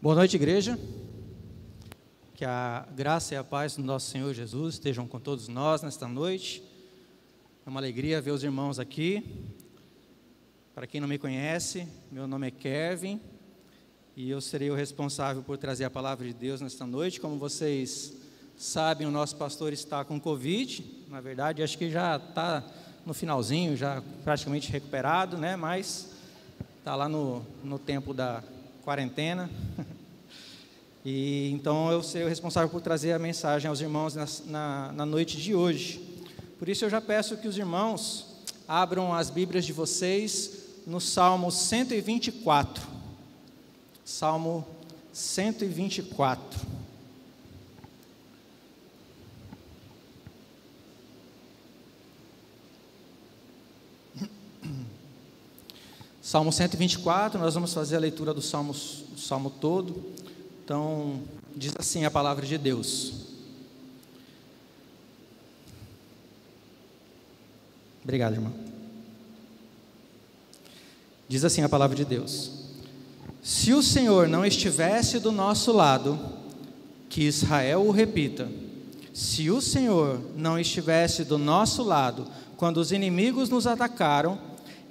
Boa noite, igreja. Que a graça e a paz do nosso Senhor Jesus estejam com todos nós nesta noite. É uma alegria ver os irmãos aqui. Para quem não me conhece, meu nome é Kevin e eu serei o responsável por trazer a palavra de Deus nesta noite. Como vocês sabem, o nosso pastor está com Covid. Na verdade, acho que já está no finalzinho, já praticamente recuperado, né? Mas está lá no tempo da quarentena. E então eu serei o responsável por trazer a mensagem aos irmãos na noite de hoje. Por isso eu já peço que os irmãos abram as Bíblias de vocês no Salmo 124. Salmo 124. Salmo 124, nós vamos fazer a leitura do salmo todo. Então, diz assim a palavra de Deus. Obrigado, irmão. Diz assim a palavra de Deus: se o Senhor não estivesse do nosso lado, que Israel o repita, se o Senhor não estivesse do nosso lado, quando os inimigos nos atacaram,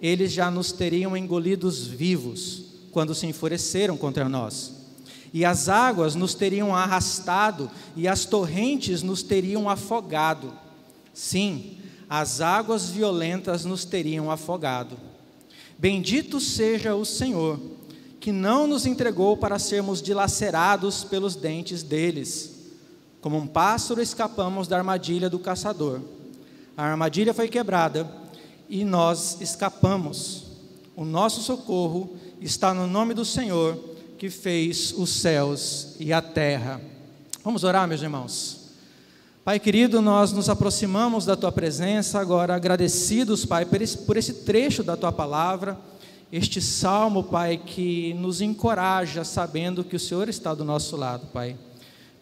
eles já nos teriam engolidos vivos, quando se enfureceram contra nós. E as águas nos teriam arrastado, e as torrentes nos teriam afogado. Sim, as águas violentas nos teriam afogado. Bendito seja o Senhor, que não nos entregou para sermos dilacerados pelos dentes deles. Como um pássaro escapamos da armadilha do caçador. A armadilha foi quebrada, e nós escapamos. O nosso socorro está no nome do Senhor, que fez os céus e a terra. Vamos orar, meus irmãos. Pai querido, nós nos aproximamos da Tua presença agora, agradecidos, Pai, por esse trecho da Tua palavra, este salmo, Pai, que nos encoraja, sabendo que o Senhor está do nosso lado, Pai.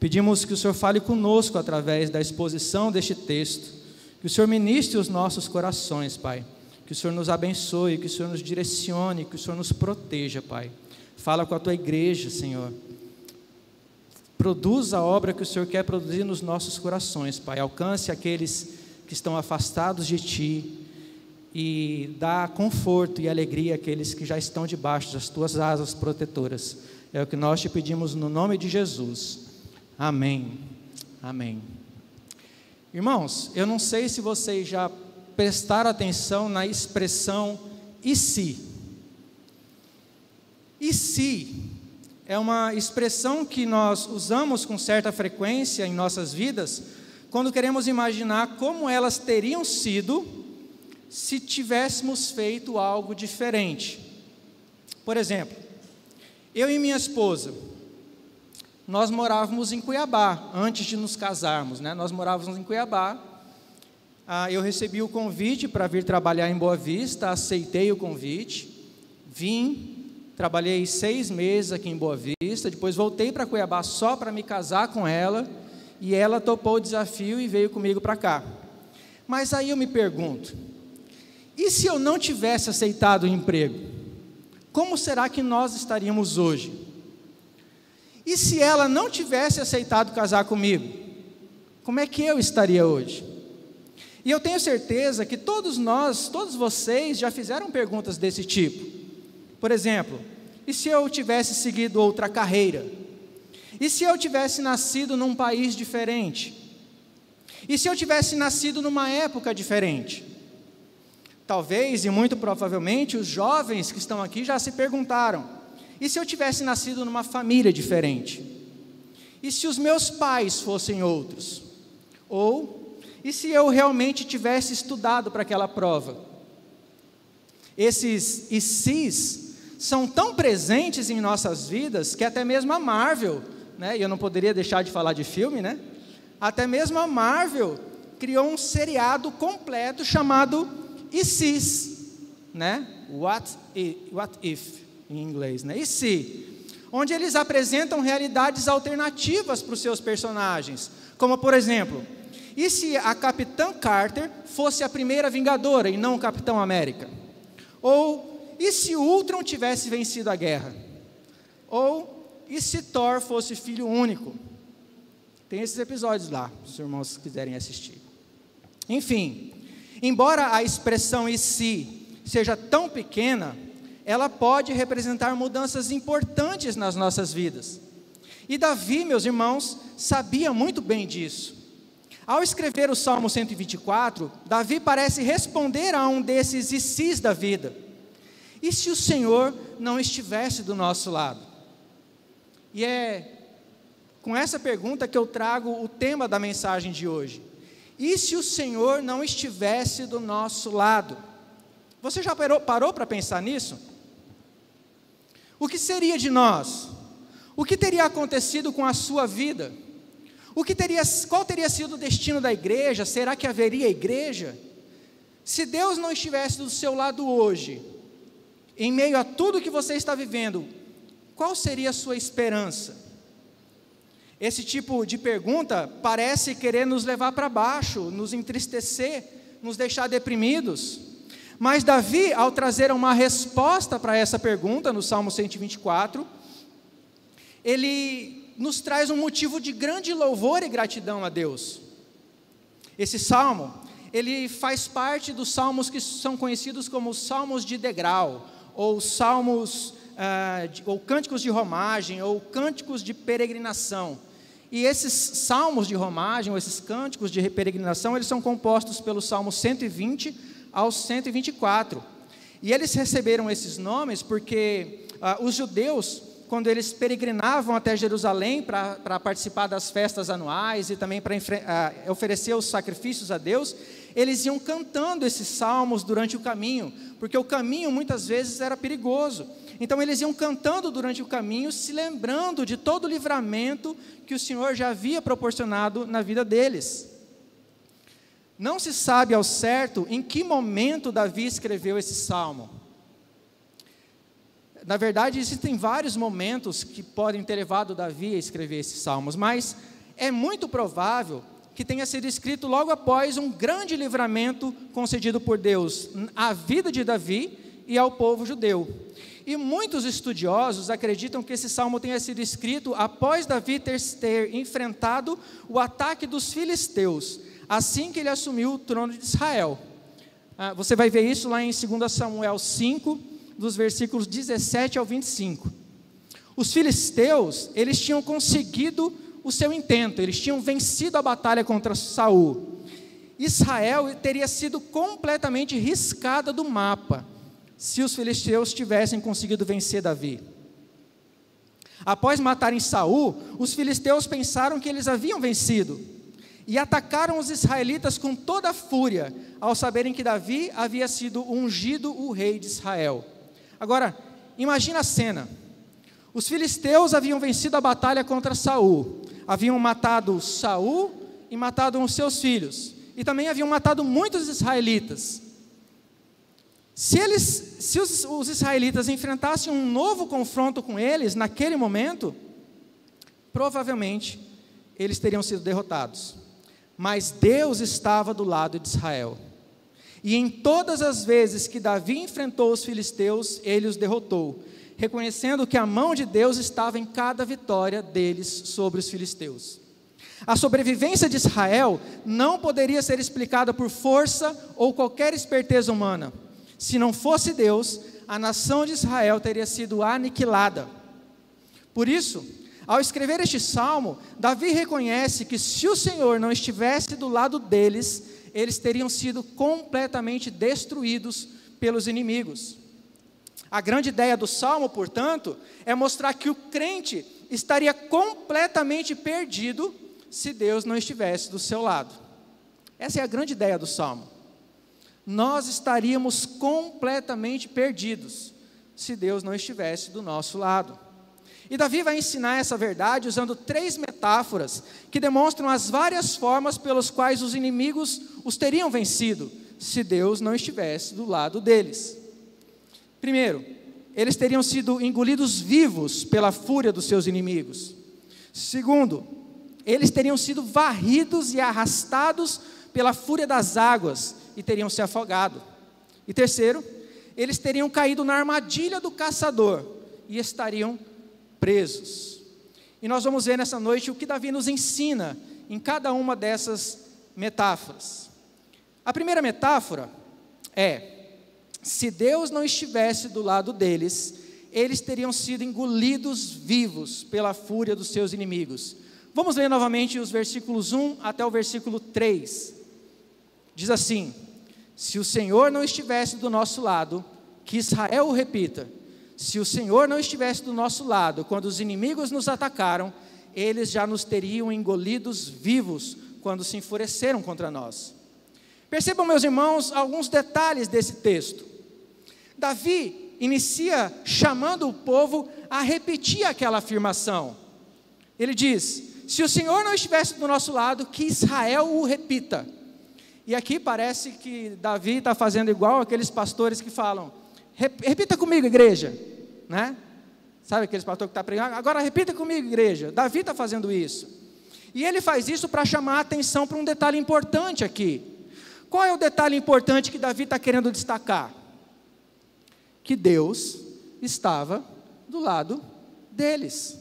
Pedimos que o Senhor fale conosco através da exposição deste texto, que o Senhor ministre os nossos corações, Pai, que o Senhor nos abençoe, que o Senhor nos direcione, que o Senhor nos proteja, Pai. Fala com a Tua igreja, Senhor. Produza a obra que o Senhor quer produzir nos nossos corações, Pai. Alcance aqueles que estão afastados de Ti e dá conforto e alegria àqueles que já estão debaixo das Tuas asas protetoras. É o que nós Te pedimos no nome de Jesus. Amém. Amém. Irmãos, eu não sei se vocês já prestaram atenção na expressão "e se". E se é uma expressão que nós usamos com certa frequência em nossas vidas, quando queremos imaginar como elas teriam sido se tivéssemos feito algo diferente. Por exemplo, eu e minha esposa, nós morávamos em Cuiabá, antes de nos casarmos, né? Nós morávamos em Cuiabá. Eu recebi o convite para vir trabalhar em Boa Vista, aceitei o convite, vim. Trabalhei 6 meses aqui em Boa Vista, depois voltei para Cuiabá só para me casar com ela, e ela topou o desafio e veio comigo para cá. Mas aí eu me pergunto, e se eu não tivesse aceitado o emprego? Como será que nós estaríamos hoje? E se ela não tivesse aceitado casar comigo? Como é que eu estaria hoje? E eu tenho certeza que todos nós, todos vocês já fizeram perguntas desse tipo. Por exemplo, e se eu tivesse seguido outra carreira? E se eu tivesse nascido num país diferente? E se eu tivesse nascido numa época diferente? Talvez, e muito provavelmente, os jovens que estão aqui já se perguntaram: e se eu tivesse nascido numa família diferente? E se os meus pais fossem outros? Ou, e se eu realmente tivesse estudado para aquela prova? Esses e se's são tão presentes em nossas vidas que até mesmo a Marvel, né, e eu não poderia deixar de falar de filme, né? Até mesmo a Marvel criou um seriado completo chamado E Se, né? What if, em inglês, né? E se, onde eles apresentam realidades alternativas para os seus personagens, como por exemplo, e se a Capitã Carter fosse a primeira Vingadora e não o Capitão América? Ou, e se o Ultron tivesse vencido a guerra? Ou, e se Thor fosse filho único? Tem esses episódios lá, se os irmãos quiserem assistir. Enfim, embora a expressão "e se" seja tão pequena, ela pode representar mudanças importantes nas nossas vidas. E Davi, meus irmãos, sabia muito bem disso. Ao escrever o Salmo 124, Davi parece responder a um desses "e se's" da vida. E se o Senhor não estivesse do nosso lado? E é com essa pergunta que eu trago o tema da mensagem de hoje. E se o Senhor não estivesse do nosso lado? Você já parou para pensar nisso? O que seria de nós? O que teria acontecido com a sua vida? Qual teria sido o destino da igreja? Será que haveria igreja? Se Deus não estivesse do seu lado hoje, em meio a tudo que você está vivendo, qual seria a sua esperança? Esse tipo de pergunta parece querer nos levar para baixo, nos entristecer, nos deixar deprimidos. Mas Davi, ao trazer uma resposta para essa pergunta, no Salmo 124, ele nos traz um motivo de grande louvor e gratidão a Deus. Esse salmo, ele faz parte dos salmos que são conhecidos como salmos de degrau, ou salmos, ou cânticos de romagem, ou cânticos de peregrinação. E esses salmos de romagem, ou esses cânticos de peregrinação, eles são compostos pelo Salmo 120 ao 124. E eles receberam esses nomes porque os judeus, quando eles peregrinavam até Jerusalém para participar das festas anuais e também para oferecer os sacrifícios a Deus, eles iam cantando esses salmos durante o caminho, porque o caminho muitas vezes era perigoso. Então eles iam cantando durante o caminho, se lembrando de todo o livramento que o Senhor já havia proporcionado na vida deles. Não se sabe ao certo em que momento Davi escreveu esse salmo. Na verdade, existem vários momentos que podem ter levado Davi a escrever esses salmos, mas é muito provável que tenha sido escrito logo após um grande livramento concedido por Deus à vida de Davi e ao povo judeu. E muitos estudiosos acreditam que esse salmo tenha sido escrito após Davi ter enfrentado o ataque dos filisteus, assim que ele assumiu o trono de Israel. Você vai ver isso lá em 2 Samuel 5, dos versículos 17 ao 25. Os filisteus, eles tinham conseguido o seu intento, eles tinham vencido a batalha contra Saul. Israel teria sido completamente riscada do mapa, se os filisteus tivessem conseguido vencer Davi. Após matarem Saul, os filisteus pensaram que eles haviam vencido, e atacaram os israelitas com toda a fúria, ao saberem que Davi havia sido ungido o rei de Israel. Agora, imagina a cena. Os filisteus haviam vencido a batalha contra Saul, haviam matado Saul e matado os seus filhos, e também haviam matado muitos israelitas. Se os israelitas enfrentassem um novo confronto com eles, naquele momento, provavelmente eles teriam sido derrotados. Mas Deus estava do lado de Israel. E em todas as vezes que Davi enfrentou os filisteus, ele os derrotou, reconhecendo que a mão de Deus estava em cada vitória deles sobre os filisteus. A sobrevivência de Israel não poderia ser explicada por força ou qualquer esperteza humana. Se não fosse Deus, a nação de Israel teria sido aniquilada. Por isso, ao escrever este salmo, Davi reconhece que se o Senhor não estivesse do lado deles, eles teriam sido completamente destruídos pelos inimigos. A grande ideia do salmo, portanto, é mostrar que o crente estaria completamente perdido se Deus não estivesse do seu lado. Essa é a grande ideia do salmo. Nós estaríamos completamente perdidos se Deus não estivesse do nosso lado. E Davi vai ensinar essa verdade usando 3 metáforas que demonstram as várias formas pelas quais os inimigos os teriam vencido se Deus não estivesse do lado deles. Primeiro, eles teriam sido engolidos vivos pela fúria dos seus inimigos. Segundo, eles teriam sido varridos e arrastados pela fúria das águas e teriam se afogado. E terceiro, eles teriam caído na armadilha do caçador e estariam presos. E nós vamos ver nessa noite o que Davi nos ensina em cada uma dessas metáforas. A primeira metáfora é: se Deus não estivesse do lado deles, eles teriam sido engolidos vivos pela fúria dos seus inimigos. Vamos ler novamente os versículos 1 até o versículo 3. Diz assim: se o Senhor não estivesse do nosso lado, que Israel o repita, se o Senhor não estivesse do nosso lado, quando os inimigos nos atacaram, eles já nos teriam engolidos vivos, quando se enfureceram contra nós. Percebam, meus irmãos, alguns detalhes desse texto. Davi inicia chamando o povo a repetir aquela afirmação. Ele diz: se o Senhor não estivesse do nosso lado, que Israel o repita. E aqui parece que Davi está fazendo igual aqueles pastores que falam: repita comigo, igreja, né? Sabe aqueles pastores que estão pregando? Agora repita comigo, igreja. Davi está fazendo isso. E ele faz isso para chamar a atenção para um detalhe importante aqui. Qual é o detalhe importante que Davi está querendo destacar? Que Deus estava do lado deles.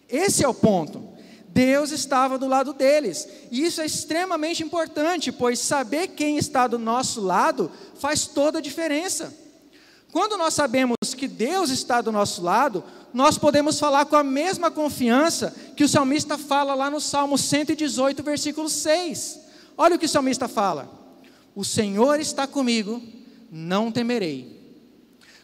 Esse é o ponto. Deus estava do lado deles. E isso é extremamente importante, pois saber quem está do nosso lado faz toda a diferença. Quando nós sabemos que Deus está do nosso lado, nós podemos falar com a mesma confiança que o salmista fala lá no Salmo 118, versículo 6. Olha o que o salmista fala: o Senhor está comigo, não temerei.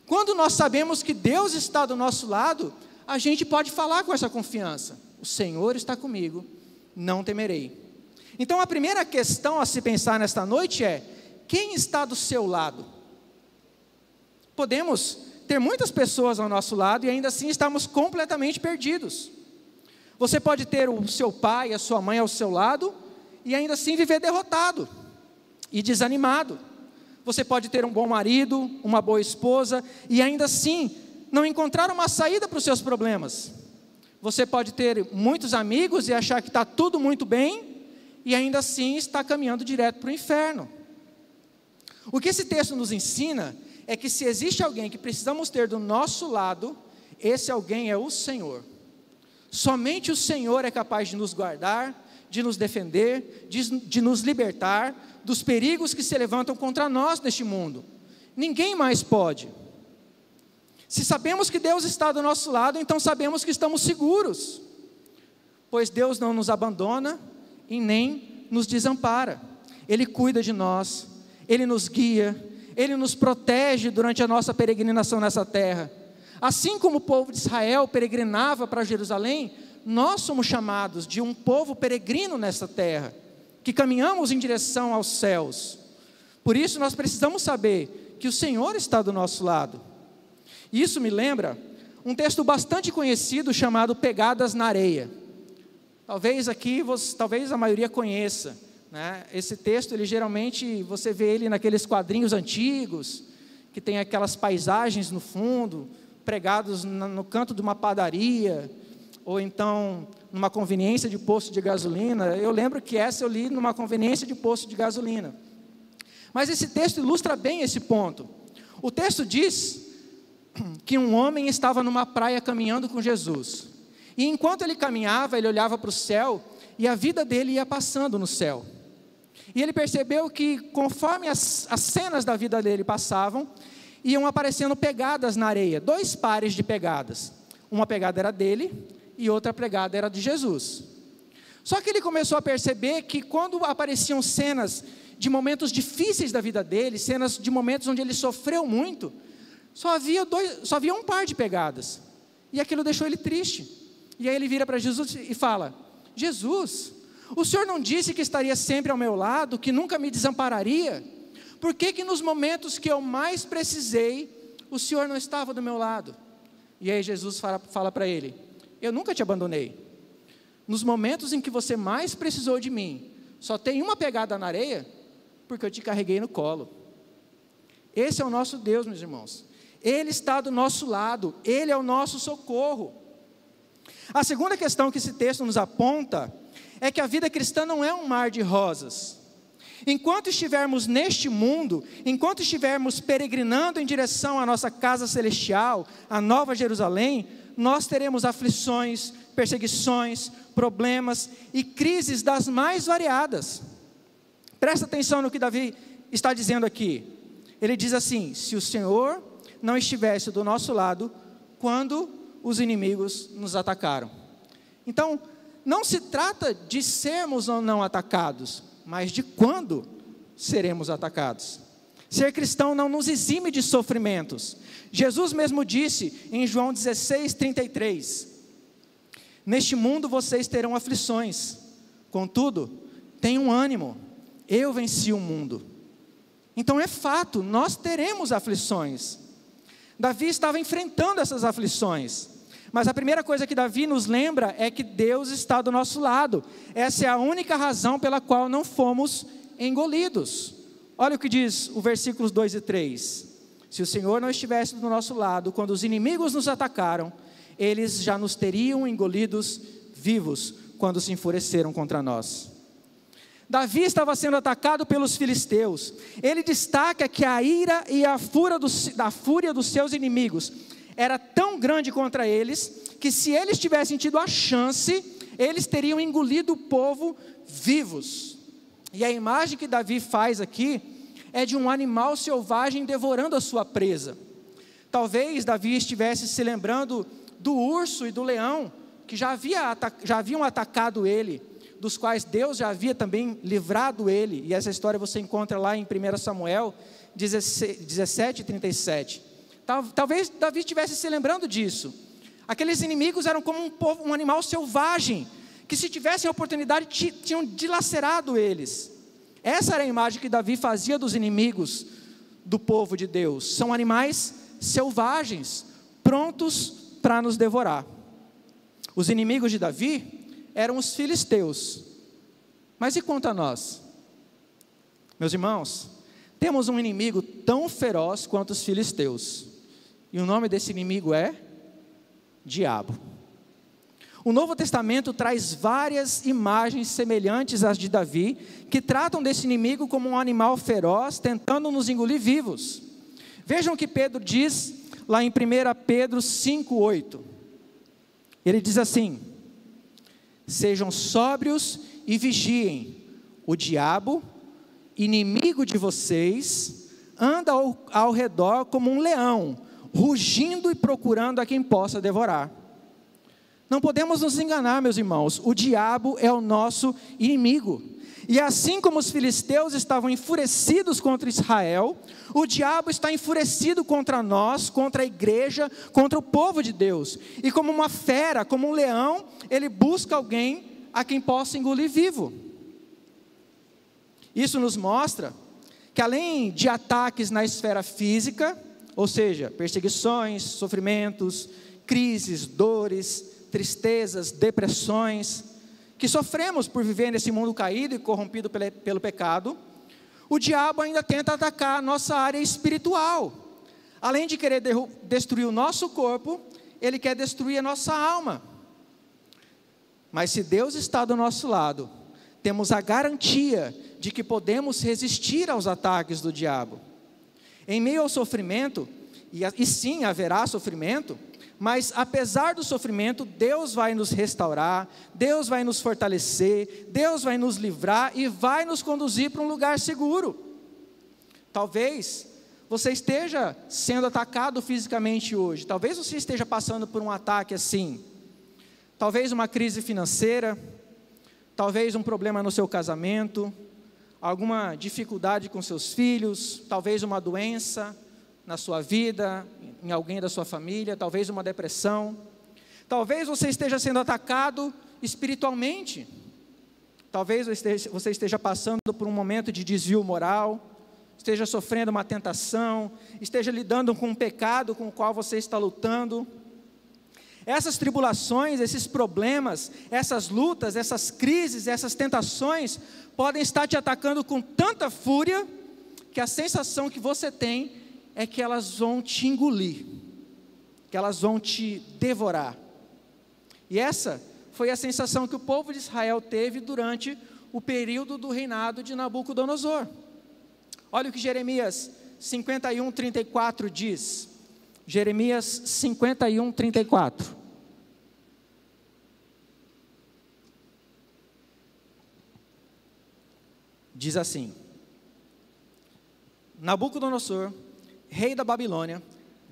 Quando nós sabemos que Deus está do nosso lado, a gente pode falar com essa confiança: o Senhor está comigo, não temerei. Então a primeira questão a se pensar nesta noite é: quem está do seu lado? Podemos ter muitas pessoas ao nosso lado e ainda assim estamos completamente perdidos. Você pode ter o seu pai, a sua mãe ao seu lado e ainda assim viver derrotado e desanimado. Você pode ter um bom marido, uma boa esposa e ainda assim não encontrar uma saída para os seus problemas. Você pode ter muitos amigos e achar que está tudo muito bem e ainda assim está caminhando direto para o inferno. O que esse texto nos ensina é que se existe alguém que precisamos ter do nosso lado, esse alguém é o Senhor. Somente o Senhor é capaz de nos guardar, de nos defender, de nos libertar dos perigos que se levantam contra nós neste mundo. Ninguém mais pode. Se sabemos que Deus está do nosso lado, então sabemos que estamos seguros, pois Deus não nos abandona e nem nos desampara. Ele cuida de nós, Ele nos guia, Ele nos protege durante a nossa peregrinação nessa terra. Assim como o povo de Israel peregrinava para Jerusalém, nós somos chamados de um povo peregrino nessa terra, que caminhamos em direção aos céus. Por isso nós precisamos saber que o Senhor está do nosso lado. E isso me lembra um texto bastante conhecido chamado Pegadas na Areia. Talvez a maioria conheça, né? Esse texto, ele geralmente, você vê ele naqueles quadrinhos antigos, que tem aquelas paisagens no fundo, pregados no canto de uma padaria, ou então numa conveniência de posto de gasolina. Eu lembro que essa eu li numa conveniência de posto de gasolina. Mas esse texto ilustra bem esse ponto. O texto diz que um homem estava numa praia caminhando com Jesus. E enquanto ele caminhava, ele olhava para o céu, e a vida dele ia passando no céu. E ele percebeu que conforme as cenas da vida dele passavam, iam aparecendo pegadas na areia, 2 pares de pegadas. Uma pegada era dele e outra pegada era de Jesus. Só que ele começou a perceber que quando apareciam cenas de momentos difíceis da vida dele, cenas de momentos onde ele sofreu muito, só havia um par de pegadas. E aquilo deixou ele triste. E aí ele vira para Jesus e fala: Jesus, o Senhor não disse que estaria sempre ao meu lado, que nunca me desampararia? Por que que nos momentos que eu mais precisei, o Senhor não estava do meu lado? E aí Jesus fala para ele: eu nunca te abandonei. Nos momentos em que você mais precisou de mim, só tem uma pegada na areia, porque eu te carreguei no colo. Esse é o nosso Deus, meus irmãos. Ele está do nosso lado, Ele é o nosso socorro. A segunda questão que esse texto nos aponta é que a vida cristã não é um mar de rosas. Enquanto estivermos neste mundo, enquanto estivermos peregrinando em direção à nossa casa celestial, a Nova Jerusalém, nós teremos aflições, perseguições, problemas e crises das mais variadas. Presta atenção no que Davi está dizendo aqui. Ele diz assim: se o Senhor não estivesse do nosso lado quando os inimigos nos atacaram. Então, não se trata de sermos ou não atacados, mas de quando seremos atacados. Ser cristão não nos exime de sofrimentos. Jesus mesmo disse em João 16:33: neste mundo vocês terão aflições, contudo, tenham ânimo, eu venci o mundo. Então é fato, nós teremos aflições. Davi estava enfrentando essas aflições, mas a primeira coisa que Davi nos lembra é que Deus está do nosso lado. Essa é a única razão pela qual não fomos engolidos. Olha o que diz o versículos 2 e 3. Se o Senhor não estivesse do nosso lado, quando os inimigos nos atacaram, eles já nos teriam engolidos vivos, quando se enfureceram contra nós. Davi estava sendo atacado pelos filisteus. Ele destaca que a ira e a fúria dos seus inimigos era tão grande contra eles, que se eles tivessem tido a chance, eles teriam engolido o povo vivos. E a imagem que Davi faz aqui é de um animal selvagem devorando a sua presa. Talvez Davi estivesse se lembrando do urso e do leão, que já haviam atacado ele, dos quais Deus já havia também livrado ele. E essa história você encontra lá em 1 Samuel 17:37. Talvez Davi estivesse se lembrando disso. Aqueles inimigos eram como um animal selvagem, que se tivessem a oportunidade tinham dilacerado eles. Essa era a imagem que Davi fazia dos inimigos do povo de Deus. São animais selvagens, prontos para nos devorar. Os inimigos de Davi eram os filisteus. Mas e quanto a nós? Meus irmãos, temos um inimigo tão feroz quanto os filisteus. E o nome desse inimigo é Diabo. O Novo Testamento traz várias imagens semelhantes às de Davi, que tratam desse inimigo como um animal feroz, tentando nos engolir vivos. Vejam o que Pedro diz lá em 1 Pedro 5:8. Ele diz assim: sejam sóbrios e vigiem, o diabo, inimigo de vocês, anda ao redor como um leão, rugindo e procurando a quem possa devorar. Não podemos nos enganar, meus irmãos, o diabo é o nosso inimigo. E assim como os filisteus estavam enfurecidos contra Israel, o diabo está enfurecido contra nós, contra a igreja, contra o povo de Deus. E como uma fera, como um leão, ele busca alguém a quem possa engolir vivo. Isso nos mostra que além de ataques na esfera física, ou seja, perseguições, sofrimentos, crises, dores, tristezas, depressões, que sofremos por viver nesse mundo caído e corrompido pelo pecado, o diabo ainda tenta atacar a nossa área espiritual. Além de querer destruir o nosso corpo, ele quer destruir a nossa alma. Mas se Deus está do nosso lado, temos a garantia de que podemos resistir aos ataques do diabo. Em meio ao sofrimento, e sim haverá sofrimento, mas apesar do sofrimento, Deus vai nos restaurar, Deus vai nos fortalecer, Deus vai nos livrar e vai nos conduzir para um lugar seguro. Talvez você esteja sendo atacado fisicamente hoje, talvez você esteja passando por um ataque assim, talvez uma crise financeira, talvez um problema no seu casamento, alguma dificuldade com seus filhos, talvez uma doença na sua vida, em alguém da sua família, talvez uma depressão. Talvez você esteja sendo atacado espiritualmente. Talvez você esteja passando por um momento de desvio moral, esteja sofrendo uma tentação, esteja lidando com um pecado com o qual você está lutando. Essas tribulações, esses problemas, essas lutas, essas crises, essas tentações podem estar te atacando com tanta fúria que a sensação que você tem é que elas vão te engolir, que elas vão te devorar. E essa foi a sensação que o povo de Israel teve durante o período do reinado de Nabucodonosor. Olha o que Jeremias 51:34 diz. Jeremias 51:34. diz assim: Nabucodonosor, rei da Babilônia,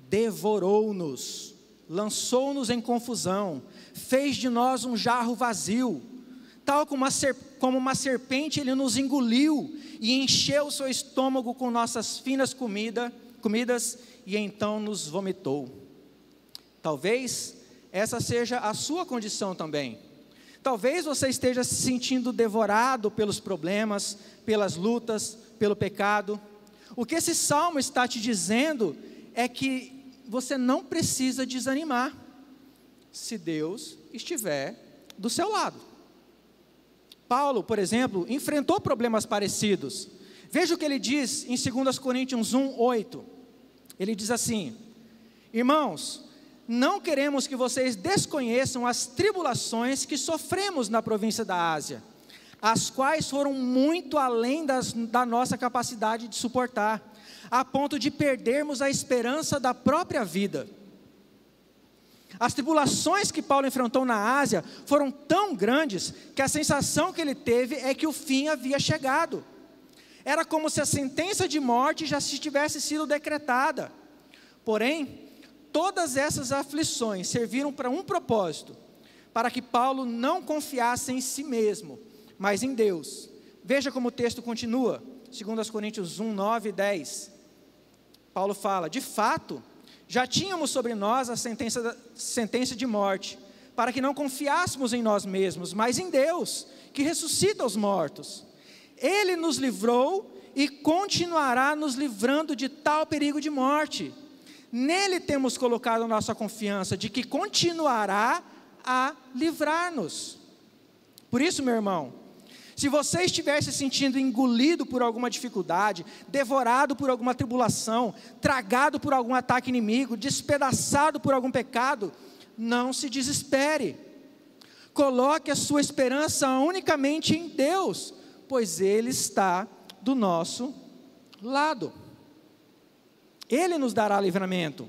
devorou-nos, lançou-nos em confusão, fez de nós um jarro vazio, tal como uma serpente ele nos engoliu, e encheu o seu estômago com nossas finas comidas, e então nos vomitou. Talvez essa seja a sua condição também. Talvez você esteja se sentindo devorado pelos problemas, pelas lutas, pelo pecado. O que esse salmo está te dizendo é que você não precisa desanimar, se Deus estiver do seu lado. Paulo, por exemplo, enfrentou problemas parecidos. Veja o que ele diz em 2 Coríntios 1:8. Ele diz assim: irmãos, não queremos que vocês desconheçam as tribulações que sofremos na província da Ásia, as quais foram muito além da nossa capacidade de suportar, a ponto de perdermos a esperança da própria vida. As tribulações que Paulo enfrentou na Ásia foram tão grandes que a sensação que ele teve é que o fim havia chegado. Era como se a sentença de morte já tivesse sido decretada. Porém, todas essas aflições serviram para um propósito, para que Paulo não confiasse em si mesmo, mas em Deus. Veja como o texto continua, 2 Coríntios 1, 9 e 10. Paulo fala: de fato, já tínhamos sobre nós a sentença de morte, para que não confiássemos em nós mesmos, mas em Deus, que ressuscita os mortos. Ele nos livrou e continuará nos livrando de tal perigo de morte. Nele temos colocado a nossa confiança de que continuará a livrar-nos. Por isso, meu irmão, se você estiver se sentindo engolido por alguma dificuldade, devorado por alguma tribulação, tragado por algum ataque inimigo, despedaçado por algum pecado, não se desespere. Coloque a sua esperança unicamente em Deus, pois Ele está do nosso lado. Ele nos dará livramento.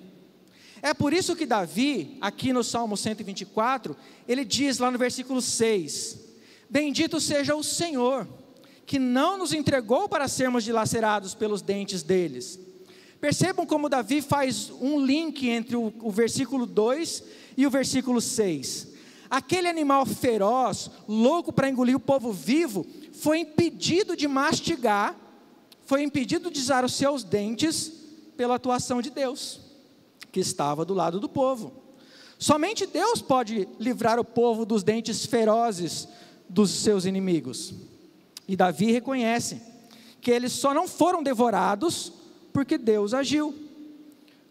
É por isso que Davi, aqui no Salmo 124, ele diz lá no versículo 6, bendito seja o Senhor, que não nos entregou para sermos dilacerados pelos dentes deles. Percebam como Davi faz um link entre o versículo 2 e o versículo 6. Aquele animal feroz, louco para engolir o povo vivo, foi impedido de mastigar, foi impedido de usar os seus dentes, pela atuação de Deus, que estava do lado do povo. Somente Deus pode livrar o povo dos dentes ferozes dos seus inimigos. E Davi reconhece que eles só não foram devorados porque Deus agiu.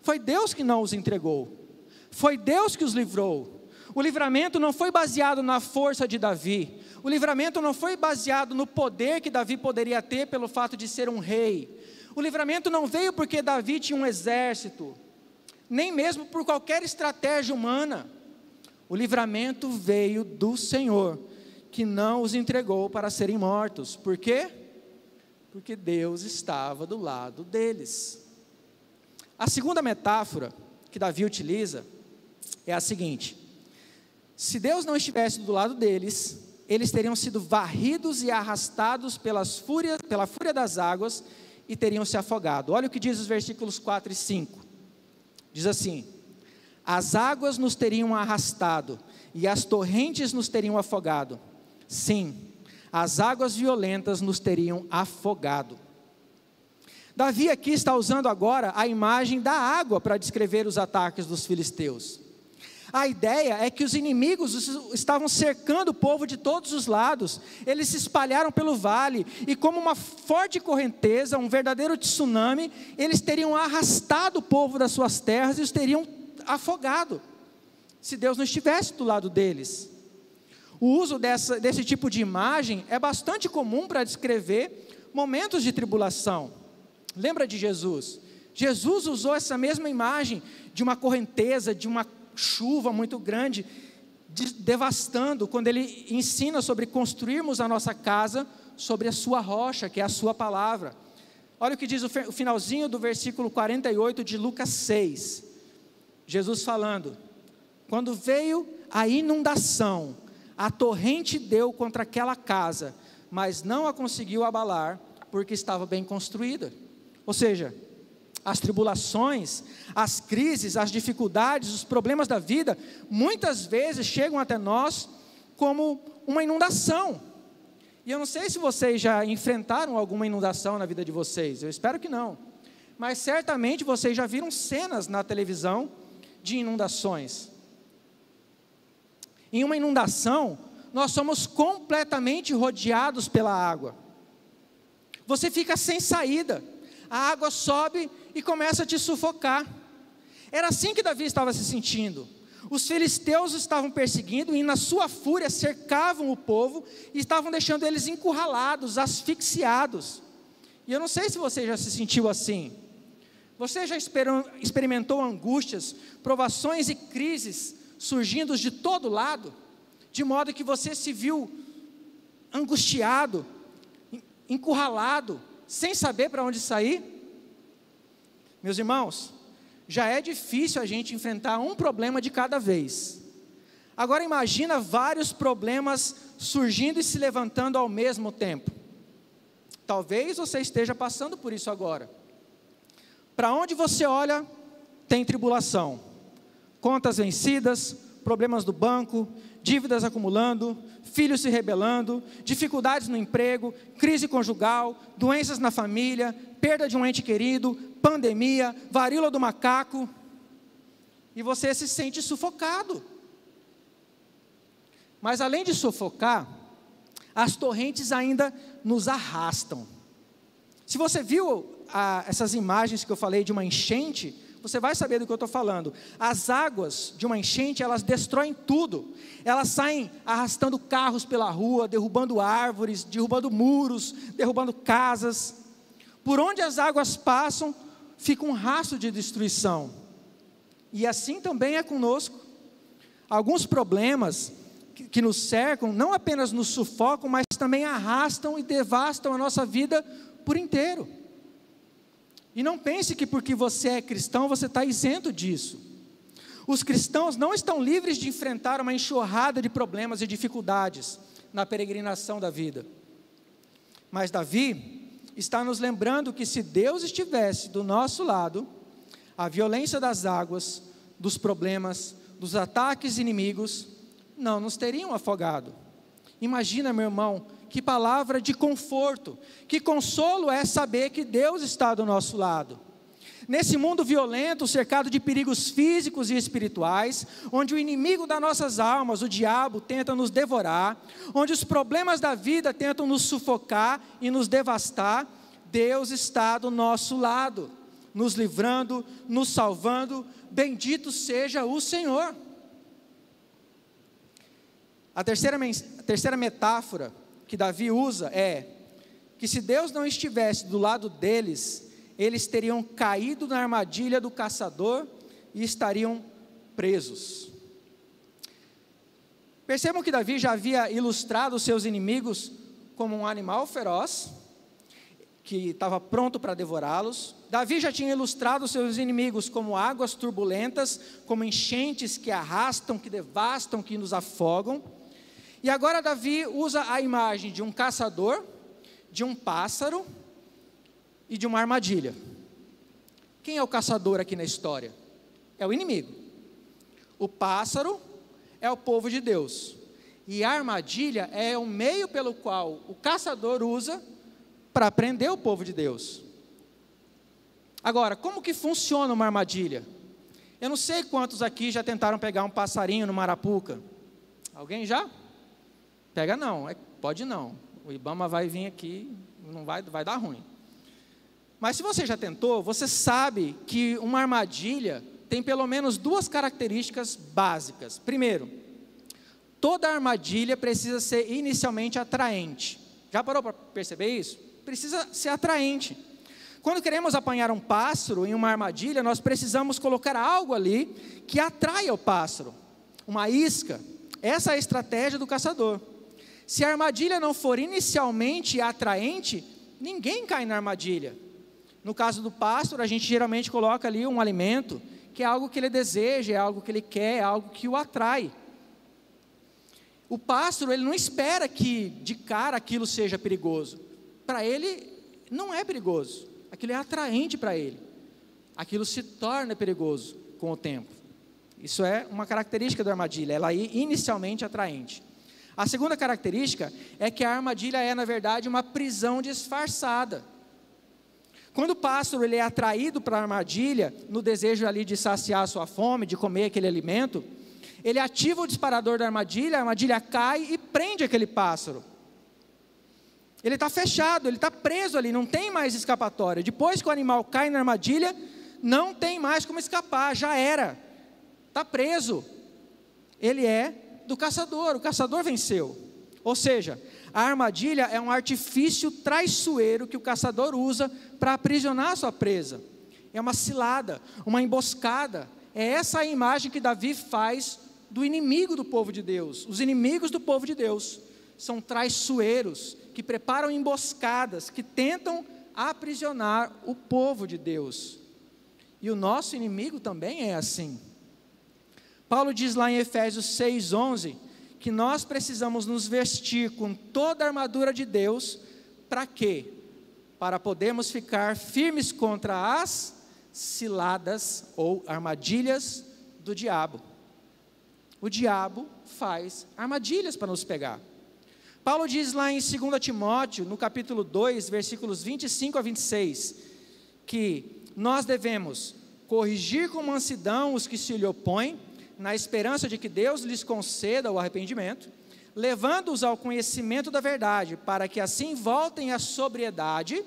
Foi Deus que não os entregou. Foi Deus que os livrou. O livramento não foi baseado na força de Davi. O livramento não foi baseado no poder que Davi poderia ter pelo fato de ser um rei. O livramento não veio porque Davi tinha um exército, nem mesmo por qualquer estratégia humana. O livramento veio do Senhor, que não os entregou para serem mortos. Por quê? Porque Deus estava do lado deles. A segunda metáfora que Davi utiliza é a seguinte: se Deus não estivesse do lado deles, eles teriam sido varridos e arrastados pela fúria das águas, e teriam se afogado. Olha o que diz os versículos 4 e 5. Diz assim: as águas nos teriam arrastado, e as torrentes nos teriam afogado. Sim, as águas violentas nos teriam afogado. Davi aqui está usando agora a imagem da água para descrever os ataques dos filisteus. A ideia é que os inimigos estavam cercando o povo de todos os lados. Eles se espalharam pelo vale, e como uma forte correnteza, um verdadeiro tsunami, eles teriam arrastado o povo das suas terras e os teriam afogado, se Deus não estivesse do lado deles. O uso desse tipo de imagem é bastante comum para descrever momentos de tribulação. Lembra de Jesus? Jesus usou essa mesma imagem de uma correnteza, de uma chuva muito grande, devastando, quando ele ensina sobre construirmos a nossa casa sobre a sua rocha, que é a sua palavra. Olha o que diz o finalzinho do versículo 48 de Lucas 6, Jesus falando: quando veio a inundação, a torrente deu contra aquela casa, mas não a conseguiu abalar, porque estava bem construída. Ou seja, as tribulações, as crises, as dificuldades, os problemas da vida, muitas vezes chegam até nós como uma inundação. E eu não sei se vocês já enfrentaram alguma inundação na vida de vocês, eu espero que não. Mas certamente vocês já viram cenas na televisão de inundações. Em uma inundação, nós somos completamente rodeados pela água. Você fica sem saída, a água sobe e começa a te sufocar. Era assim que Davi estava se sentindo. Os filisteus estavam perseguindo e na sua fúria cercavam o povo e estavam deixando eles encurralados, asfixiados. E eu não sei se você já se sentiu assim. Você já experimentou angústias, provações e crises surgindo de todo lado, de modo que você se viu angustiado, encurralado, sem saber para onde sair? Meus irmãos, já é difícil a gente enfrentar um problema de cada vez. Agora imagina vários problemas surgindo e se levantando ao mesmo tempo. Talvez você esteja passando por isso agora. Para onde você olha, tem tribulação. Contas vencidas, problemas do banco, dívidas acumulando, filhos se rebelando, dificuldades no emprego, crise conjugal, doenças na família, perda de um ente querido, pandemia, varíola do macaco, e você se sente sufocado. Mas além de sufocar, as torrentes ainda nos arrastam. Se você viu essas imagens que eu falei de uma enchente, você vai saber do que eu estou falando. As águas de uma enchente, elas destroem tudo. Elas saem arrastando carros pela rua, derrubando árvores, derrubando muros, derrubando casas. Por onde as águas passam, fica um rastro de destruição. E assim também é conosco. Alguns problemas que nos cercam, não apenas nos sufocam, mas também arrastam e devastam a nossa vida por inteiro. E não pense que porque você é cristão, você está isento disso. Os cristãos não estão livres de enfrentar uma enxurrada de problemas e dificuldades na peregrinação da vida. Mas Davi está nos lembrando que se Deus estivesse do nosso lado, a violência das águas, dos problemas, dos ataques inimigos, não nos teriam afogado. Imagina, meu irmão, que palavra de conforto, que consolo é saber que Deus está do nosso lado. Nesse mundo violento, cercado de perigos físicos e espirituais, onde o inimigo das nossas almas, o diabo, tenta nos devorar, onde os problemas da vida tentam nos sufocar e nos devastar, Deus está do nosso lado, nos livrando, nos salvando, bendito seja o Senhor. A terceira metáfora que Davi usa é que se Deus não estivesse do lado deles, eles teriam caído na armadilha do caçador e estariam presos. Percebam que Davi já havia ilustrado os seus inimigos como um animal feroz, que estava pronto para devorá-los. Davi já tinha ilustrado os seus inimigos como águas turbulentas, como enchentes que arrastam, que devastam, que nos afogam. E agora Davi usa a imagem de um caçador, de um pássaro e de uma armadilha. Quem é o caçador aqui na história? É o inimigo. O pássaro é o povo de Deus. E a armadilha é o meio pelo qual o caçador usa para prender o povo de Deus. Agora, como que funciona uma armadilha? Eu não sei quantos aqui já tentaram pegar um passarinho no Marapuca. Alguém já? Pega não, pode não. O Ibama vai vir aqui, não vai dar ruim. Mas se você já tentou, você sabe que uma armadilha tem pelo menos duas características básicas. Primeiro, toda armadilha precisa ser inicialmente atraente. Já parou para perceber isso? Precisa ser atraente. Quando queremos apanhar um pássaro em uma armadilha, nós precisamos colocar algo ali que atraia o pássaro. Uma isca. Essa é a estratégia do caçador. Se a armadilha não for inicialmente atraente, ninguém cai na armadilha. No caso do pássaro, a gente geralmente coloca ali um alimento, que é algo que ele deseja, é algo que ele quer, é algo que o atrai. O pássaro, ele não espera que de cara aquilo seja perigoso. Para ele, não é perigoso. Aquilo é atraente para ele. Aquilo se torna perigoso com o tempo. Isso é uma característica da armadilha, ela é inicialmente atraente. A segunda característica é que a armadilha é, na verdade, uma prisão disfarçada. Quando o pássaro ele é atraído para a armadilha, no desejo ali de saciar a sua fome, de comer aquele alimento, ele ativa o disparador da armadilha, a armadilha cai e prende aquele pássaro. Ele está fechado, ele está preso ali, não tem mais escapatória. Depois que o animal cai na armadilha, não tem mais como escapar, já era. Está preso. Ele é do caçador, o caçador venceu. Ou seja, a armadilha é um artifício traiçoeiro que o caçador usa para aprisionar a sua presa. É uma cilada, uma emboscada. É essa a imagem que Davi faz do inimigo do povo de Deus. Os inimigos do povo de Deus são traiçoeiros, que preparam emboscadas, que tentam aprisionar o povo de Deus. E o nosso inimigo também é assim. Paulo diz lá em Efésios 6:11, que nós precisamos nos vestir com toda a armadura de Deus, para quê? Para podermos ficar firmes contra as ciladas ou armadilhas do diabo. O diabo faz armadilhas para nos pegar. Paulo diz lá em 2 Timóteo, no capítulo 2, versículos 25 a 26, que nós devemos corrigir com mansidão os que se lhe opõem, na esperança de que Deus lhes conceda o arrependimento, levando-os ao conhecimento da verdade, para que assim voltem à sobriedade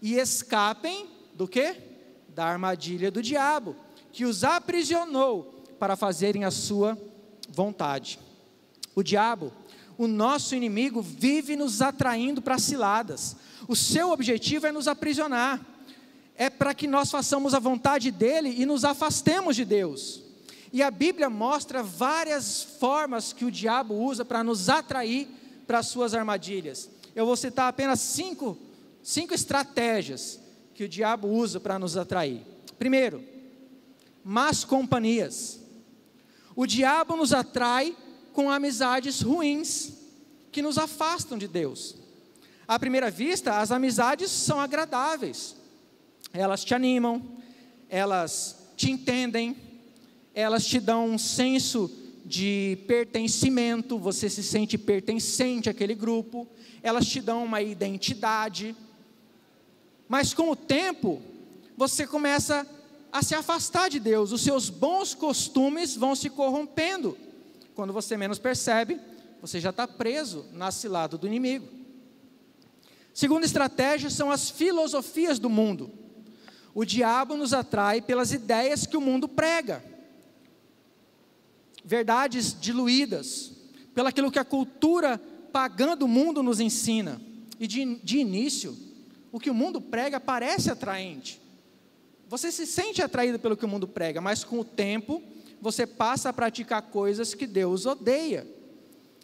e escapem do quê? Da armadilha do diabo, que os aprisionou para fazerem a sua vontade. O diabo, o nosso inimigo, vive nos atraindo para ciladas. O seu objetivo é nos aprisionar, é para que nós façamos a vontade dele e nos afastemos de Deus. E a Bíblia mostra várias formas que o diabo usa para nos atrair para as suas armadilhas. Eu vou citar apenas cinco estratégias que o diabo usa para nos atrair. Primeiro, más companhias. O diabo nos atrai com amizades ruins, que nos afastam de Deus. À primeira vista, as amizades são agradáveis. Elas te animam, elas te entendem, elas te dão um senso de pertencimento, você se sente pertencente àquele grupo, elas te dão uma identidade, mas com o tempo, você começa a se afastar de Deus, os seus bons costumes vão se corrompendo, quando você menos percebe, você já está preso na cilada do inimigo. Segunda estratégia são as filosofias do mundo. O diabo nos atrai pelas ideias que o mundo prega, verdades diluídas, pelaquilo que a cultura pagã do mundo nos ensina. E de início, o que o mundo prega parece atraente. Você se sente atraído pelo que o mundo prega, mas com o tempo, você passa a praticar coisas que Deus odeia.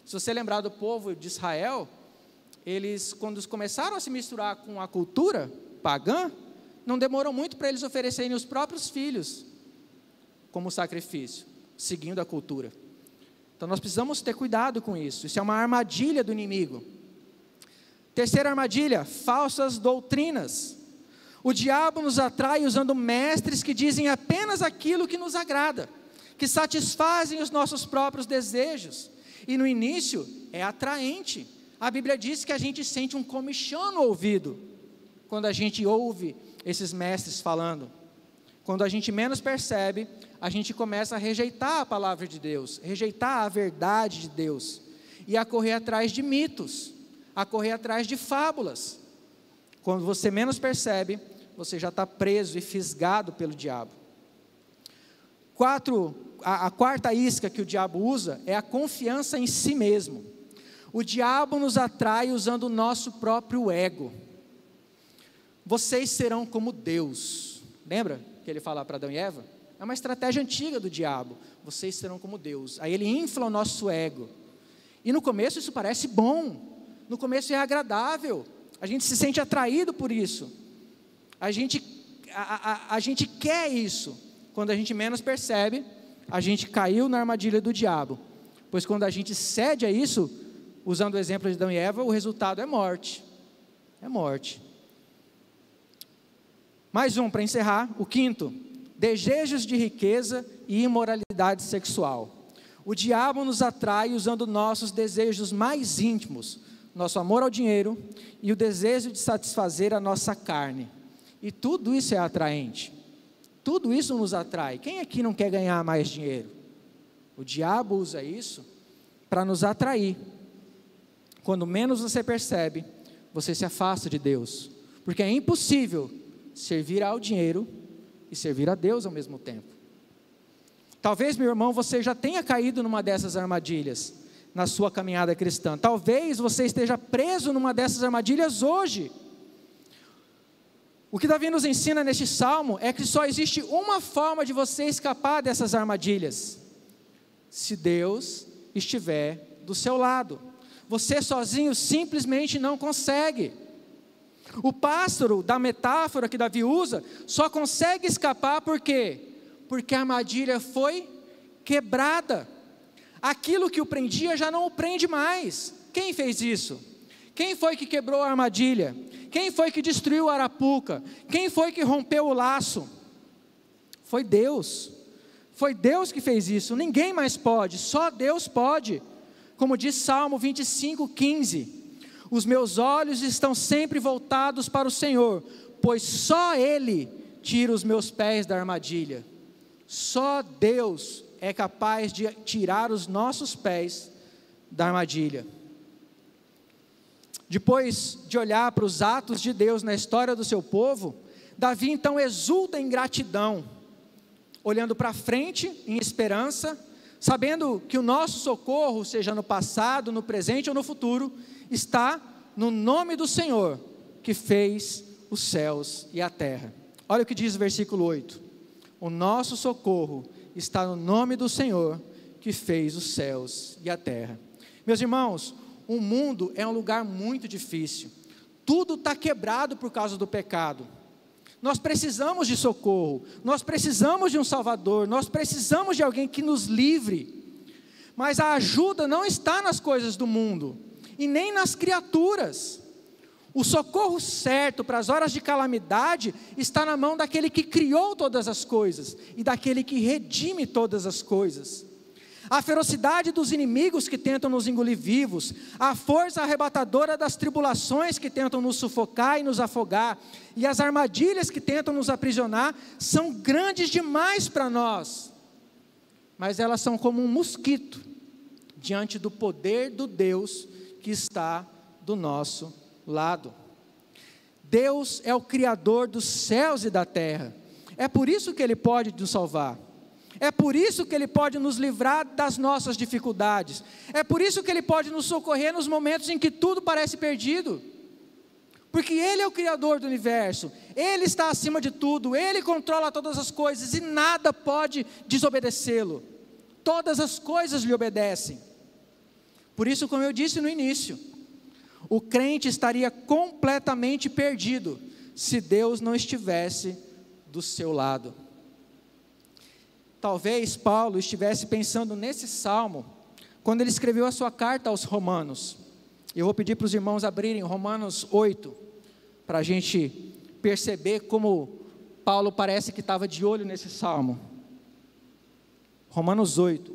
Se você lembrar do povo de Israel, eles, quando começaram a se misturar com a cultura pagã, não demorou muito para eles oferecerem os próprios filhos como sacrifício, seguindo a cultura. Então nós precisamos ter cuidado com isso. Isso é uma armadilha do inimigo. Terceira armadilha, falsas doutrinas. O diabo nos atrai usando mestres que dizem apenas aquilo que nos agrada, que satisfazem os nossos próprios desejos. E no início é atraente. A Bíblia diz que a gente sente um comichão no ouvido quando a gente ouve esses mestres falando. Quando a gente menos percebe, a gente começa a rejeitar a palavra de Deus, rejeitar a verdade de Deus, e a correr atrás de mitos, a correr atrás de fábulas. Quando você menos percebe, você já está preso e fisgado pelo diabo. A quarta isca que o diabo usa é a confiança em si mesmo. O diabo nos atrai usando o nosso próprio ego. Vocês serão como Deus. Lembra que ele fala para Adão e Eva? É uma estratégia antiga do diabo. Vocês serão como Deus. Aí ele infla o nosso ego. E no começo isso parece bom. No começo é agradável. A gente se sente atraído por isso. A gente quer isso. Quando a gente menos percebe, a gente caiu na armadilha do diabo. pois quando a gente cede a isso, usando o exemplo de Adão e Eva, o resultado é morte. É morte. Mais um para encerrar, o quinto: desejos de riqueza e imoralidade sexual. O diabo nos atrai usando nossos desejos mais íntimos, nosso amor ao dinheiro e o desejo de satisfazer a nossa carne. E tudo isso é atraente. Tudo isso nos atrai. Quem aqui não quer ganhar mais dinheiro? O diabo usa isso para nos atrair. Quando menos você percebe, você se afasta de Deus, porque é impossível servir ao dinheiro e servir a Deus ao mesmo tempo. Talvez, meu irmão, você já tenha caído numa dessas armadilhas na sua caminhada cristã. Talvez você esteja preso numa dessas armadilhas hoje. O que Davi nos ensina neste salmo é que só existe uma forma de você escapar dessas armadilhas: se Deus estiver do seu lado. Você sozinho simplesmente não consegue. O pássaro da metáfora que Davi usa só consegue escapar por quê? Porque a armadilha foi quebrada. Aquilo que o prendia já não o prende mais. Quem fez isso? Quem foi que quebrou a armadilha? Quem foi que destruiu a arapuca? Quem foi que rompeu o laço? Foi Deus. Foi Deus que fez isso. Ninguém mais pode, só Deus pode. Como diz Salmo 25:15, os meus olhos estão sempre voltados para o Senhor, pois só Ele tira os meus pés da armadilha. Só Deus é capaz de tirar os nossos pés da armadilha. Depois de olhar para os atos de Deus na história do seu povo, Davi então exulta em gratidão, olhando para frente em esperança, sabendo que o nosso socorro, seja no passado, no presente ou no futuro, está no nome do Senhor, que fez os céus e a terra. Olha o que diz o versículo 8: o nosso socorro está no nome do Senhor, que fez os céus e a terra. Meus irmãos, o mundo é um lugar muito difícil, tudo está quebrado por causa do pecado. Nós precisamos de socorro, nós precisamos de um Salvador, nós precisamos de alguém que nos livre, mas a ajuda não está nas coisas do mundo, e nem nas criaturas. O socorro certo para as horas de calamidade está na mão daquele que criou todas as coisas, e daquele que redime todas as coisas. A ferocidade dos inimigos que tentam nos engolir vivos, a força arrebatadora das tribulações que tentam nos sufocar e nos afogar, e as armadilhas que tentam nos aprisionar, são grandes demais para nós, mas elas são como um mosquito, diante do poder do Deus que está do nosso lado. Deus é o Criador dos céus e da terra, é por isso que Ele pode nos salvar. É por isso que Ele pode nos livrar das nossas dificuldades. É por isso que Ele pode nos socorrer nos momentos em que tudo parece perdido. Porque Ele é o Criador do universo. Ele está acima de tudo. Ele controla todas as coisas e nada pode desobedecê-lo. Todas as coisas lhe obedecem. Por isso, como eu disse no início, o crente estaria completamente perdido se Deus não estivesse do seu lado. Talvez Paulo estivesse pensando nesse salmo, quando ele escreveu a sua carta aos Romanos. Eu vou pedir para os irmãos abrirem Romanos 8, para a gente perceber como Paulo parece que estava de olho nesse salmo. Romanos 8.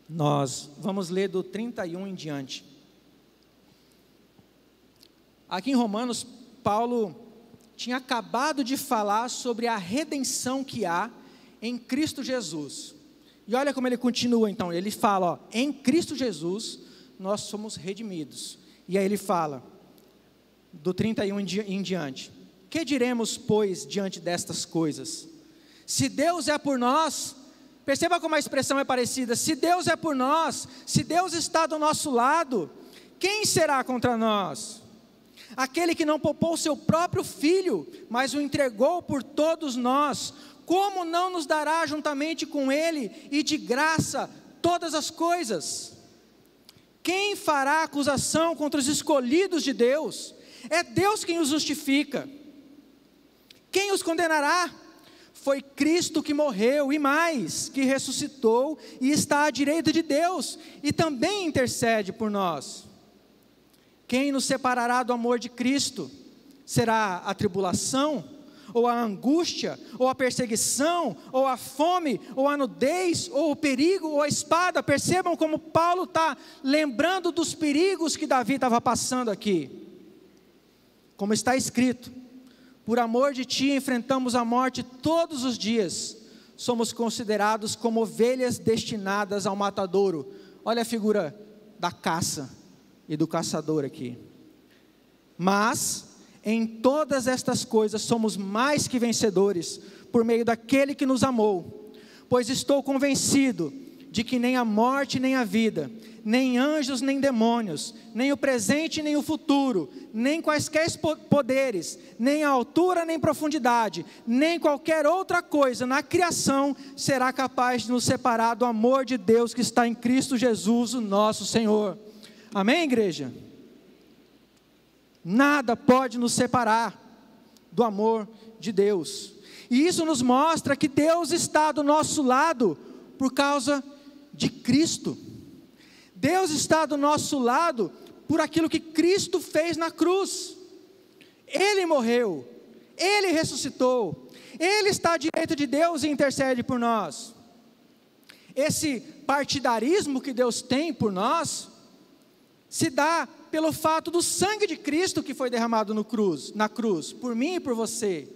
Nós vamos ler do 31 em diante. Aqui em Romanos, Paulo tinha acabado de falar sobre a redenção que há em Cristo Jesus. E olha como ele continua então, ele fala, ó, em Cristo Jesus nós somos redimidos. E aí ele fala, do 31 em diante: que diremos, pois, diante destas coisas? Se Deus é por nós, perceba como a expressão é parecida, se Deus é por nós, se Deus está do nosso lado, quem será contra nós? Aquele que não poupou seu próprio filho, mas o entregou por todos nós, como não nos dará juntamente com ele e de graça todas as coisas? Quem fará acusação contra os escolhidos de Deus? É Deus quem os justifica. Quem os condenará? Foi Cristo que morreu e mais, que ressuscitou e está à direita de Deus e também intercede por nós. Quem nos separará do amor de Cristo? Será a tribulação, ou a angústia, ou a perseguição, ou a fome, ou a nudez, ou o perigo, ou a espada? Percebam como Paulo está lembrando dos perigos que Davi estava passando aqui. Como está escrito: por amor de ti enfrentamos a morte todos os dias, somos considerados como ovelhas destinadas ao matadouro. Olha a figura da caça e do caçador aqui. Mas em todas estas coisas somos mais que vencedores, por meio daquele que nos amou. Pois estou convencido de que nem a morte nem a vida, nem anjos nem demônios, nem o presente nem o futuro, nem quaisquer poderes, nem a altura nem profundidade, nem qualquer outra coisa na criação será capaz de nos separar do amor de Deus que está em Cristo Jesus, o nosso Senhor. Amém, igreja? Nada pode nos separar do amor de Deus. E isso nos mostra que Deus está do nosso lado por causa de Cristo. Deus está do nosso lado por aquilo que Cristo fez na cruz. Ele morreu, Ele ressuscitou, Ele está à direita de Deus e intercede por nós. Esse partidarismo que Deus tem por nós se dá pelo fato do sangue de Cristo que foi derramado na cruz, por mim e por você.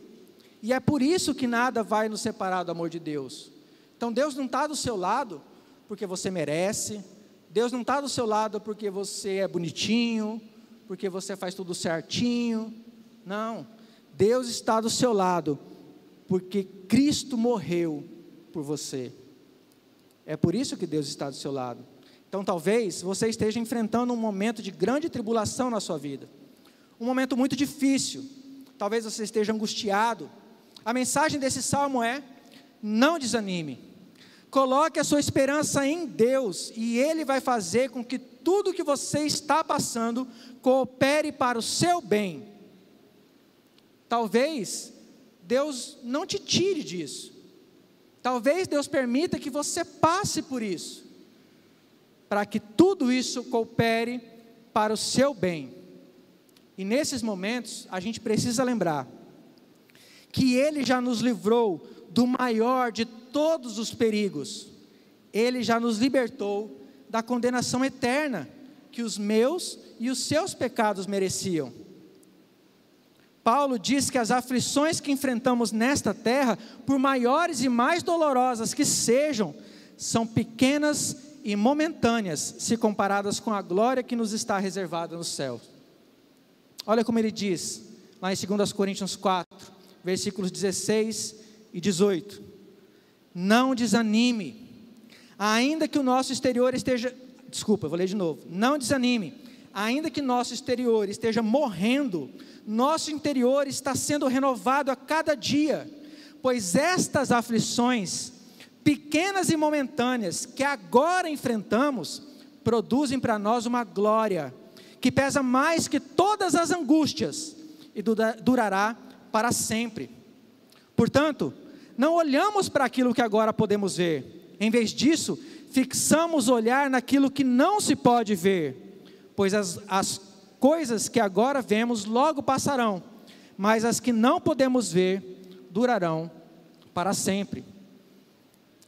E é por isso que nada vai nos separar do amor de Deus. Então Deus não está do seu lado porque você merece, Deus não está do seu lado porque você é bonitinho, porque você faz tudo certinho. Não, Deus está do seu lado porque Cristo morreu por você. É por isso que Deus está do seu lado. Então talvez você esteja enfrentando um momento de grande tribulação na sua vida, um momento muito difícil, talvez você esteja angustiado. A mensagem desse salmo é: não desanime, coloque a sua esperança em Deus, e Ele vai fazer com que tudo que você está passando coopere para o seu bem. Talvez Deus não te tire disso, talvez Deus permita que você passe por isso, para que tudo isso coopere para o seu bem. E nesses momentos, a gente precisa lembrar que Ele já nos livrou do maior de todos os perigos. Ele já nos libertou da condenação eterna que os meus e os seus pecados mereciam. Paulo diz que as aflições que enfrentamos nesta terra, por maiores e mais dolorosas que sejam, são pequenas e momentâneas, se comparadas com a glória que nos está reservada no céu. Olha como ele diz, lá em 2 Coríntios 4, versículos 16 e 18. Não desanime, ainda que o nosso exterior esteja... vou ler de novo. Não desanime, ainda que nosso exterior esteja morrendo, nosso interior está sendo renovado a cada dia, pois estas aflições pequenas e momentâneas que agora enfrentamos, produzem para nós uma glória que pesa mais que todas as angústias e durará para sempre. Portanto, não olhamos para aquilo que agora podemos ver, em vez disso, fixamos o olhar naquilo que não se pode ver, pois as coisas que agora vemos logo passarão, mas as que não podemos ver durarão para sempre.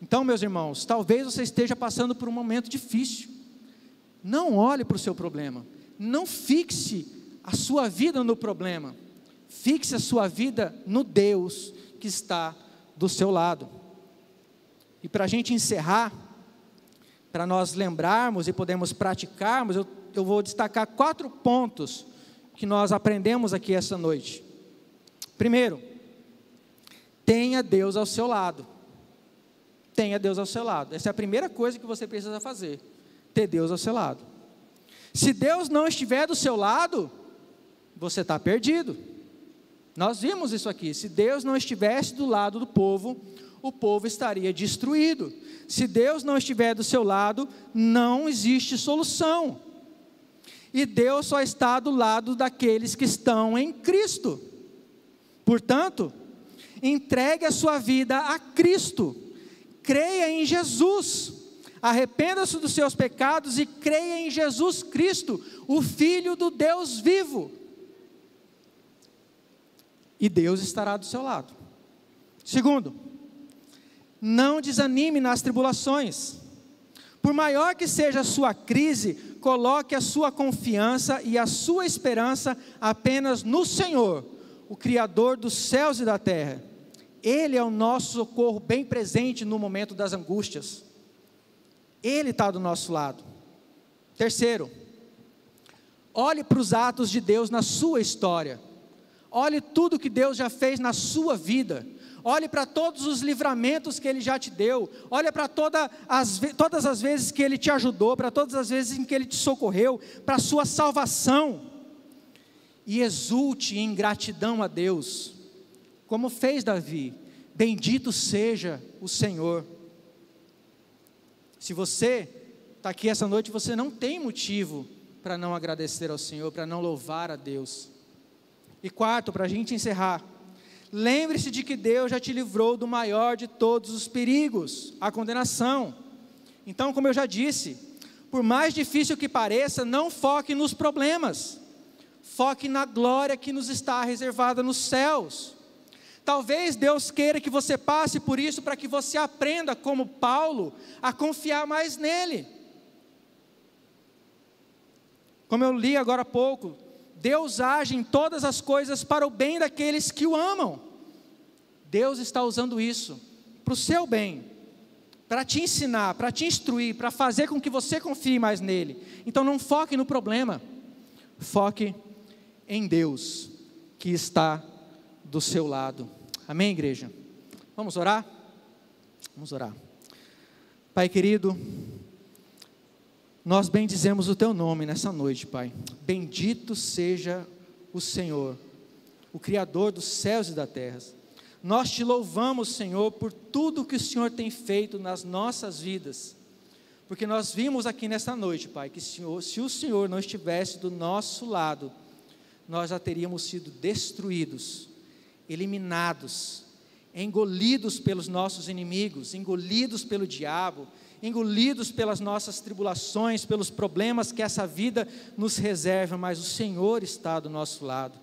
Então, meus irmãos, talvez você esteja passando por um momento difícil. Não olhe para o seu problema, não fixe a sua vida no problema, fixe a sua vida no Deus que está do seu lado. E para a gente encerrar, para nós lembrarmos e podermos praticarmos, eu vou destacar 4 pontos que nós aprendemos aqui essa noite. Primeiro, tenha Deus ao seu lado. Tenha Deus ao seu lado. Essa é a primeira coisa que você precisa fazer, ter Deus ao seu lado. Se Deus não estiver do seu lado, você está perdido. Nós vimos isso aqui, se Deus não estivesse do lado do povo, o povo estaria destruído. Se Deus não estiver do seu lado, não existe solução. E Deus só está do lado daqueles que estão em Cristo. Portanto, Entregue a sua vida a Cristo. Creia em Jesus. Arrependa-se dos seus pecados e creia em Jesus Cristo, o Filho do Deus vivo. E Deus estará do seu lado. Segundo, não desanime nas tribulações. Por maior que seja a sua crise, coloque a sua confiança e a sua esperança apenas no Senhor, o Criador dos céus e da terra. Ele é o nosso socorro bem presente no momento das angústias. Ele está do nosso lado. Terceiro, olhe para os atos de Deus na sua história. Olhe tudo que Deus já fez na sua vida. Olhe para todos os livramentos que Ele já te deu. Olhe para todas as vezes que Ele te ajudou, para todas as vezes em que Ele te socorreu, para a sua salvação. E exulte em gratidão a Deus, como fez Davi. Bendito seja o Senhor. Se você está aqui essa noite, você não tem motivo para não agradecer ao Senhor, para não louvar a Deus. E quarto, para a gente encerrar, lembre-se de que Deus já te livrou do maior de todos os perigos, a condenação. Então, como eu já disse, por mais difícil que pareça, não foque nos problemas, foque na glória que nos está reservada nos céus. Talvez Deus queira que você passe por isso para que você aprenda, como Paulo, a confiar mais nele. Como eu li agora há pouco, Deus age em todas as coisas para o bem daqueles que o amam. Deus está usando isso para o seu bem, para te ensinar, para te instruir, para fazer com que você confie mais nele. Então não foque no problema, foque em Deus que está do seu lado. Amém, igreja? Vamos orar? Vamos orar. Pai querido, nós bendizemos o Teu nome nessa noite, Pai. Bendito seja o Senhor, o Criador dos céus e da terra. Nós Te louvamos, Senhor, por tudo que o Senhor tem feito nas nossas vidas, porque nós vimos aqui nessa noite, Pai, que se o Senhor não estivesse do nosso lado, nós já teríamos sido destruídos, eliminados, engolidos pelos nossos inimigos, engolidos pelo diabo, engolidos pelas nossas tribulações, pelos problemas que essa vida nos reserva, mas o Senhor está do nosso lado.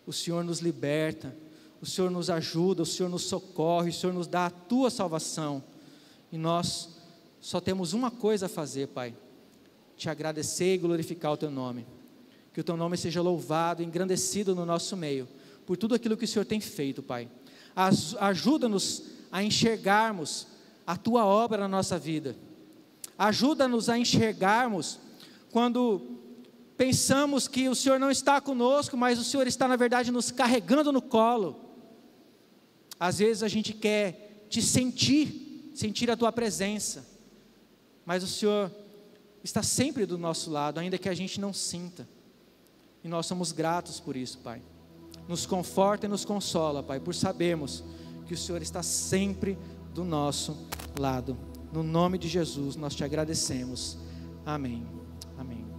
O Senhor nos liberta, o Senhor nos ajuda, o Senhor nos socorre, o Senhor nos dá a Tua salvação. E nós só temos uma coisa a fazer, Pai: Te agradecer e glorificar o Teu nome. Que o Teu nome seja louvado e engrandecido no nosso meio, por tudo aquilo que o Senhor tem feito, Pai. Ajuda-nos a enxergarmos a Tua obra na nossa vida. Ajuda-nos a enxergarmos quando pensamos que o Senhor não está conosco, mas o Senhor está, na verdade, nos carregando no colo. Às vezes a gente quer te sentir a Tua presença, mas o Senhor está sempre do nosso lado, ainda que a gente não sinta. E nós somos gratos por isso, Pai. Nos conforta e nos consola, Pai, por sabermos que o Senhor está sempre do nosso lado. No nome de Jesus nós Te agradecemos. Amém. Amém.